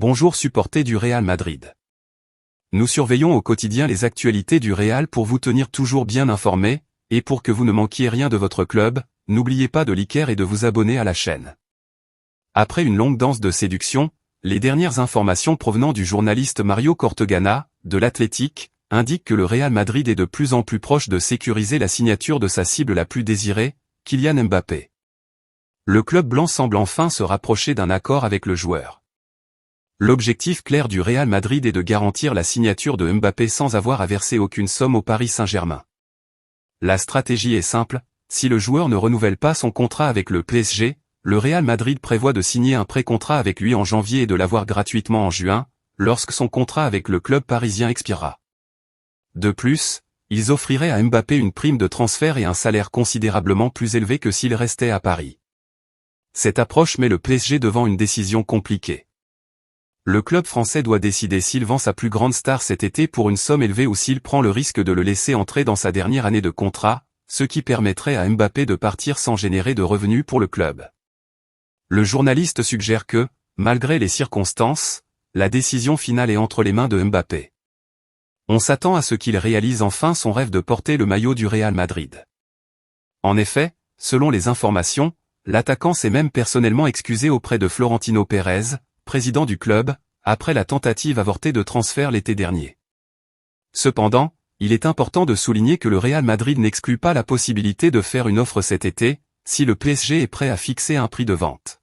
Bonjour supporters du Real Madrid. Nous surveillons au quotidien les actualités du Real pour vous tenir toujours bien informés, et pour que vous ne manquiez rien de votre club, n'oubliez pas de liker et de vous abonner à la chaîne. Après une longue danse de séduction, les dernières informations provenant du journaliste Mario Cortegana, de l'Athletic, indiquent que le Real Madrid est de plus en plus proche de sécuriser la signature de sa cible la plus désirée, Kylian Mbappé. Le club blanc semble enfin se rapprocher d'un accord avec le joueur. L'objectif clair du Real Madrid est de garantir la signature de Mbappé sans avoir à verser aucune somme au Paris Saint-Germain. La stratégie est simple, si le joueur ne renouvelle pas son contrat avec le PSG, le Real Madrid prévoit de signer un pré-contrat avec lui en janvier et de l'avoir gratuitement en juin, lorsque son contrat avec le club parisien expirera. De plus, ils offriraient à Mbappé une prime de transfert et un salaire considérablement plus élevé que s'il restait à Paris. Cette approche met le PSG devant une décision compliquée. Le club français doit décider s'il vend sa plus grande star cet été pour une somme élevée ou s'il prend le risque de le laisser entrer dans sa dernière année de contrat, ce qui permettrait à Mbappé de partir sans générer de revenus pour le club. Le journaliste suggère que, malgré les circonstances, la décision finale est entre les mains de Mbappé. On s'attend à ce qu'il réalise enfin son rêve de porter le maillot du Real Madrid. En effet, selon les informations, l'attaquant s'est même personnellement excusé auprès de Florentino Pérez, président du club, après la tentative avortée de transfert l'été dernier. Cependant, il est important de souligner que le Real Madrid n'exclut pas la possibilité de faire une offre cet été, si le PSG est prêt à fixer un prix de vente.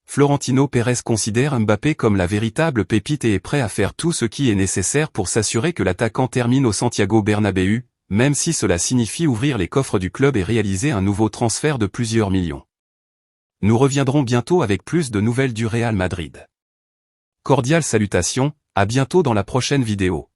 Florentino Pérez considère Mbappé comme la véritable pépite et est prêt à faire tout ce qui est nécessaire pour s'assurer que l'attaquant termine au Santiago Bernabéu, même si cela signifie ouvrir les coffres du club et réaliser un nouveau transfert de plusieurs millions. Nous reviendrons bientôt avec plus de nouvelles du Real Madrid. Cordiales salutations, à bientôt dans la prochaine vidéo.